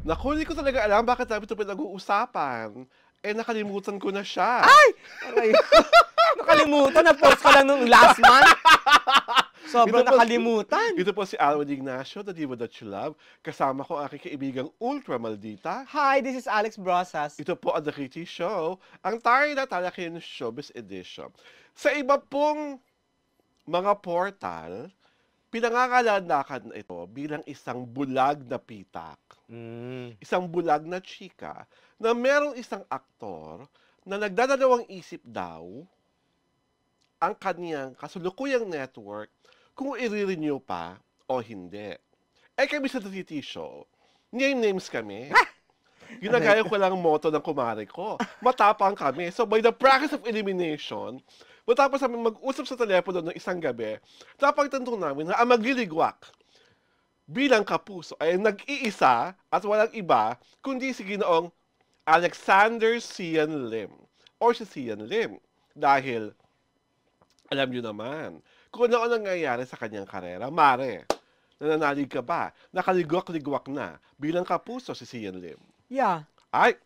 Naku, hindi ko talaga alam bakit namin ito pinag-uusapan. Eh, nakalimutan ko na siya. Ay! Aray ko. Nakalimutan, na-post ka lang nung last month. Sobrang nakalimutan. Ito po si Alwin Ignacio, the diva that you love. Kasama ko ang aking kaibigang Ultra Maldita. Hi, this is Alex Brosas. Ito po ang The Kitty Show, ang tayo na talaking showbiz edition. Sa iba pong mga portal, pinangangalanakan na ito bilang isang bulag na pitak. Isang bulag na chika na merong isang aktor na nagdadalawang isip daw ang kaniyang kasulukuyang network kung i-renew pa o hindi. Eh kami sa The Kitty Show, names kami. Ginagaya ko lang ang motto ng kumare ko. Matapang kami. So by the practice of elimination, matapos namin mag-usap sa telepono ng isang gabi, napagtantong namin na ang magliligwak bilang kapuso ay nag-iisa at walang iba kundi si Ginoong Alexander Cian Lim or si Cian Lim. Dahil, alam nyo naman, kung ano ang nangyayari sa kanyang karera, mare, nananalig ka ba? Nakaligwak-ligwak na bilang kapuso si Cian Lim. Yeah. Ay!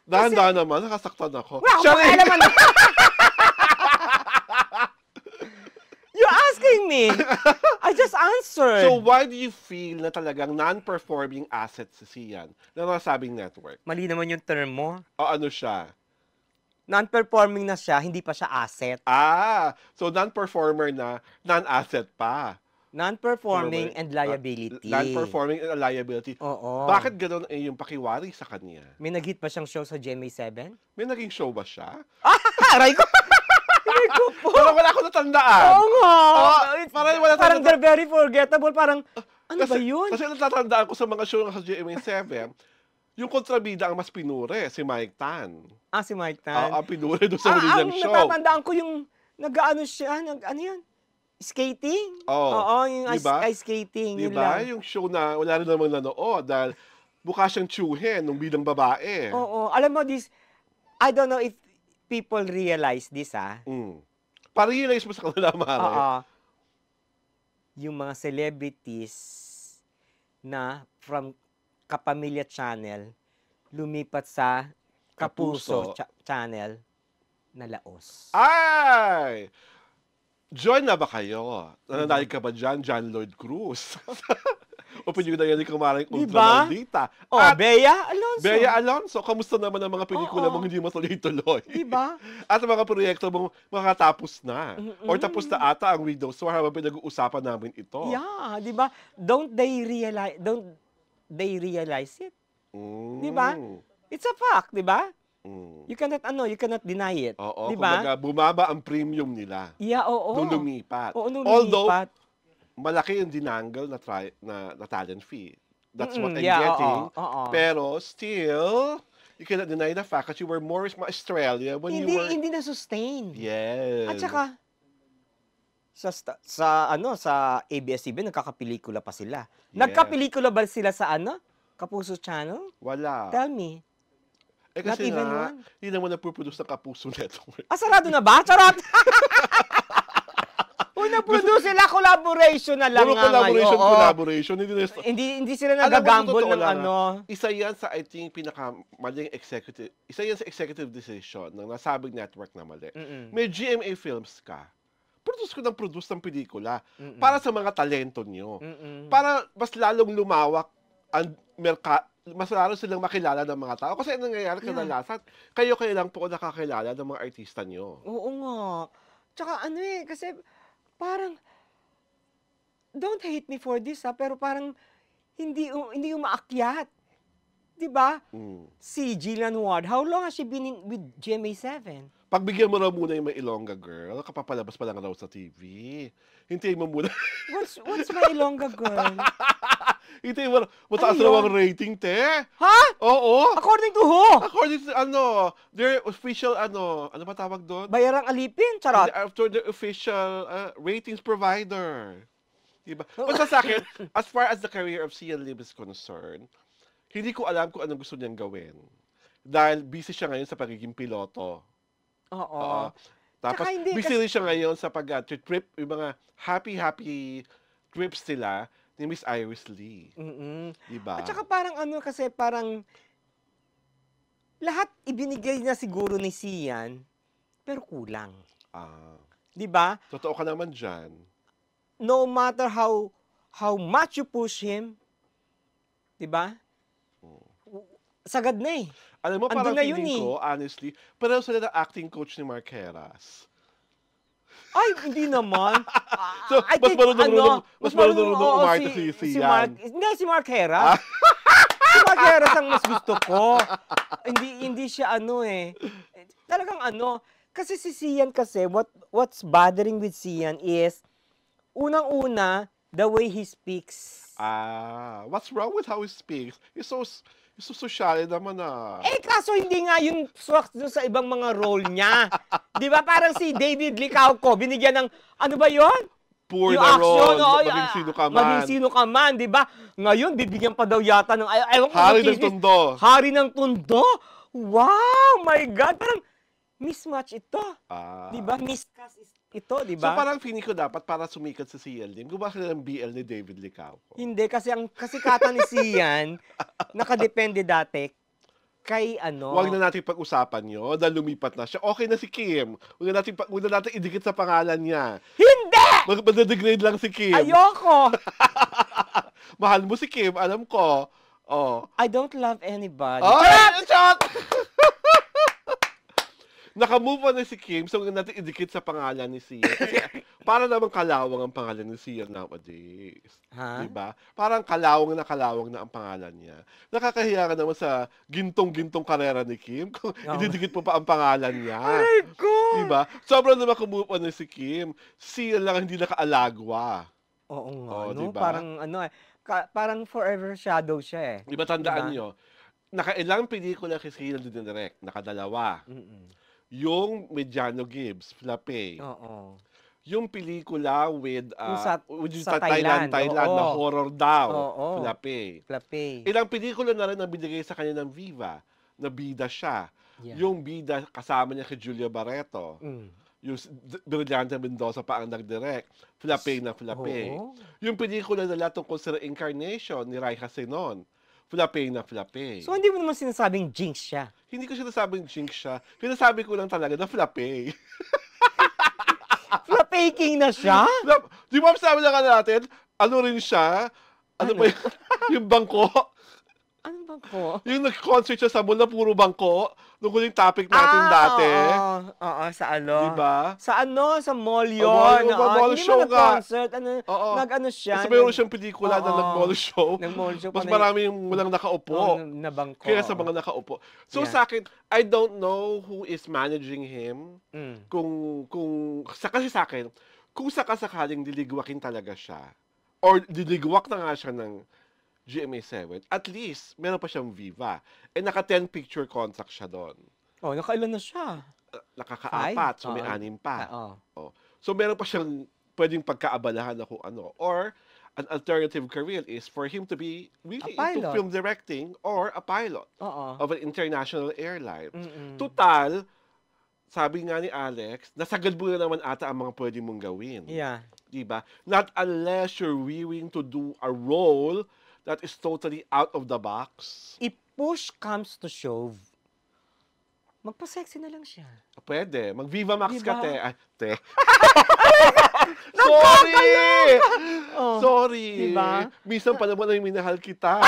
Dahan-dahan naman, nakasaktan ako. Wow, alam mo. You're asking me. I just answered. So why do you feel na talagang non-performing asset si Cian na nasabing network? Mali naman yung term mo. O ano siya? Non-performing na siya, hindi pa siya asset. So non-performer na, non-asset pa. Non-performing and liability. Non-performing and liability. Oo. Bakit gano'n yung pakiwari sa kanya? May nag-hit pa siyang show sa GMA7? May naging show ba siya? Aray ko! Aray ko po! Pero wala ko natandaan. Oo nga! Parang they're very forgettable. Parang, ano ba yun? Kasi natatandaan ko sa mga show sa GMA7, yung kontrabida ang mas pinure, si Mike Tan. Si Mike Tan. Ang pinure doon sa huli niyang show. Ang natatandaan ko yung, nag-ano siya, ano yan? Skating? Oo, yung diba? ice skating. Diba? Yung show na wala rin namang nanood dahil mukha siyang tsuhin nung bilang babae. Oo. Alam mo, I don't know if people realize this, Pa-realize mo sa kanila, Mare. Oo. Yung mga celebrities na from Kapamilya Channel lumipat sa Kapuso Channel na laos. Ay! Join na ba kayo? Nananalig ka ba dyan? John Lloyd Cruz. O pinyo na yan ni Kumaring Ultra Maldita. Bea Alonso. Bea Alonso. Kamusta naman ang mga pelikula mong hindi matuloy-tuloy? Diba? At ang mga proyekto mong makatapos na. Or tapos na ata ang Widow's War habang pinag-uusapan namin ito. Yeah, diba? Don't they realize it? Diba? It's a fact, diba? You cannot deny it. Oo, diba? Kumbaga, bumaba ang premium nila. Yeah, oo. Nung lumipat. Oo, nung Although, lumipat. malaki yung dinangle na talent fee. That's what I'm yeah, getting. Oo. Pero still, you cannot deny the fact that you were more Australia when you were... Hindi na-sustain. Yes. At saka, sa ABS-CBN, nagkakapelikula pa sila. Yes. Nagkapelikula ba sila sa Kapuso Channel? Wala. Tell me. Kasi Not even na, one? hindi naman na-produce ng Kapuso Network. Sarado na ba? Charot! Uy, na-produce sila, collaboration na lang Puro nga collaboration. Hindi sila nagagamble ng Isa yan sa, I think, pinakamaling executive, isa yan sa executive decision ng nasabing network na mali. May GMA Films ka. Produce ng pelikula para sa mga talento nyo. Para mas lalong lumawak ang mas lalo silang makilala ng mga tao. Kasi ang nangyayari kadalasan, kayo lang po nakakilala ng mga artista nyo. Oo nga. Tsaka kasi parang, don't hate me for this pero parang hindi umaakyat. Diba? Si Jillian Ward, how long has she been with GMA7? Pagbigyan mo raw muna yung may Ilongga girl, kapapalabas pa lang raw sa TV. Hintayin mo muna. What's my Ilongga girl? Hintayin mo, mataas raw ang rating, te. Ha? Oo. According to who? According to, their official, ano ba tawag doon? Bayarang Alipin, charot. After the official ratings provider. Diba? Basta sa akin, as far as the career of Cian Lim is concerned, hindi ko alam kung anong gusto niyang gawin. Dahil busy siya ngayon sa pagiging piloto. Oo. Tapos, busy rin siya ngayon sa pag-trip, yung mga happy trips nila ni Miss Iris Lee. Mm. Diba? At saka parang ano kasi parang lahat ibinigay na siguro ni Sian, pero kulang. Ah, 'Di ba? totoo ka naman dyan. No matter how much you push him, 'di ba? Sagad na eh. Alam mo, Andun parang na yun feeling eh. ko, honestly, pareho sila ng acting coach ni Mark Heras. Ay, hindi naman. So, I mas think, marunong oo, umarte si Sian. Hindi, si Mark Heras. Si Mark Heras ang mas gusto ko. Hindi siya ano eh. Talagang ano, kasi si Sian kasi, what's bothering with Sian is, unang-una, the way he speaks. What's wrong with how he speaks? He's so social naman Eh, kaso hindi nga yun swak doon sa ibang mga role niya. Di ba? Parang si David Licauco, binigyan ng, ano ba yon? Poor Yung na action, role, maging sino ka man. Maging sino ka man, di ba? Ngayon, bibigyan pa daw yata ng, ewan ko, Hari ng Tondo. Hari ng Tondo? Wow! My God! Parang mismatch ito. Di ba? Miscast ito, di So ba? parang feeling ko dapat para sumikat sa CLM, gumawa sila ng BL ni David Licauco. Hindi, kasi ang kasikatan ni Sian, nakadepende dati kay ano. Huwag na natin pag-usapan yun dahil lumipat na siya. Okay na si Kim. Huwag na natin idikit sa pangalan niya. Hindi! Mag-degrade lang si Kim. Ayoko! Mahal mo si Kim, alam ko. Oh. I don't love anybody. Ay! Shot! Naka-move on na si Kim, so huwag na natin idikit sa pangalan ni Sia. Kasi para naman kalawang ang pangalan ni Sia nowadays. Ha? Diba? Parang kalawang na ang pangalan niya. Nakakahiya ka naman sa gintong-gintong karera ni Kim kung ididikit mo pa ang pangalan niya. Aray ko! Diba? Sobrang naman kumove on na si Kim. Sia lang hindi nakaalagwa. Oo nga, Oh, no? diba? Parang ano eh, parang forever shadow siya eh. Diba tandaan nyo, nakailang pelikula kasi Sia dinirect? Nakadalawa. Yung Mediano Gibbs, Flape. Oo. Yung pelikula with, sa Thailand oo. na horror daw, Oo. Flape. Flape. Ilang pelikula na rin ang binigay sa kanya ng Viva, na bida siya. Yeah. Yung bida kasama niya kay Julia Barreto. Yung Brillante Mendoza pa ang nag-direct. Flape na Flape. Oo. Yung pelikula nila tungkol sa reincarnation ni Raisa Senon. Flape na Flape. So hindi mo naman sinasabing jinx siya. Hindi ko sinasabing jinx siya. Sinasabi ko lang talaga na Flape. Flapaking na siya? Di ba sabi na natin, ano rin siya? Ano? Pa yung bangko? Ano bang ko? Yung nag-concert siya sa mall na puro bangko. Nung huling topic natin dati. Oo, sa ano? Diba? Sa ano? Sa mall yun. Mall Hindi show mo nag-concert. Ano, nag-ano siya. Kasi mayroon siyang pelikula na nag-mall show. Nag-mall show. Mas marami yung walang nakaupo. Na bangko. Kaya sa mga nakaupo. So sa akin, I don't know who is managing him. Kasi sa akin, kung sakasakaling diligwakin talaga siya, or diligwak na nga siya ng GMA7, at least, meron pa siyang Viva. Eh, naka 10 picture contract siya doon. Oh, nakailan na siya? Nakaka-apat, so may 6 pa. So, meron pa siyang pwedeng pagkaabalahan na kung ano. Or, an alternative career is for him to be really into film directing or a pilot of an international airline. Total, sabi nga ni Alex, nasagad mo na naman ata ang mga pwede mong gawin. Yeah. Diba? Not unless you're willing to do a role that is totally out of the box. If push comes to shove, magpa-sexy na lang siya. Pwede. Mag-Viva Max Diba? ka, te. Ay, te. Sorry! Sorry. Diba? Minsan pa naman ay minahal kita.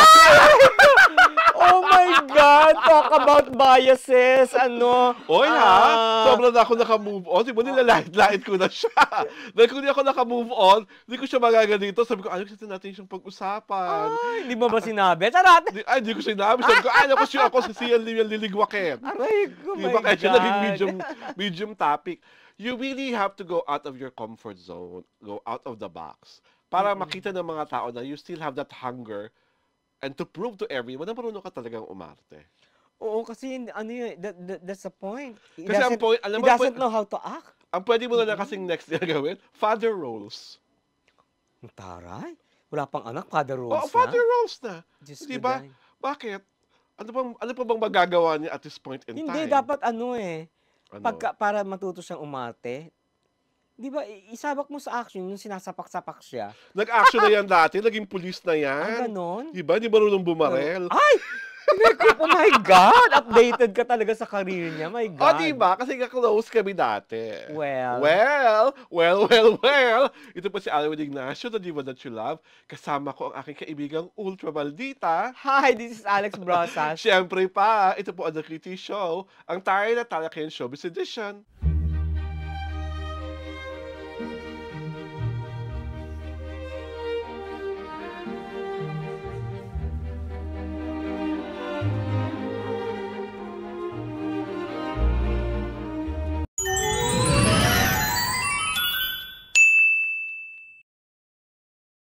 Oh my God! Talk about biases. Ano? Oy ha, sobrang na ako naka-move on. Di ba nilalait-lait ko na siya. Dahil kung di ako naka-move on, di ko siya magaganito. Sabi ko, Alex, natin siyang pag-usapan. Di mo ba sinabi? Charot! Di ko sinabi. Sabi ko, naku siya ako sa CL liligwakin. Aray ko, Di ba? Kaya siya naging medium topic. You really have to go out of your comfort zone, go out of the box, para makita ng mga tao na you still have that hunger and to prove to everyone na marunong ka talagang umarte. Oo, kasi ano yun, that's the point. Kasi ang point, alam mo, he doesn't know how to act. Ang pwede mo na lang kasing next year gawin, father roles. Taray? Wala pang anak, father roles na? Father roles na. Diyos Di ko, ba? Day. Bakit? Ano pa bang magagawa niya at this point in time? Hindi, dapat ano eh. Ano? Para matuto siyang umarte, 'Di ba, isabak mo sa action yung sinasapak-sapak siya. Nag-action na yan dati, naging pulis na Ah, yan. gano'n? 'Di ba, 'di marunong Oo. bumarel. Ay! Oh my God! Updated ka talaga sa career niya, my O, 'di God. ba, kasi ka-close kami dati. Well, Well. Ito po si Alwin Ignacio, the diva that you love. Kasama ko ang aking kaibigang ultra maldita. hi, this is Alex Brosas. Siyempre pa, ito po ang The Kitty Show, ang tayo na talakayan showbiz edition.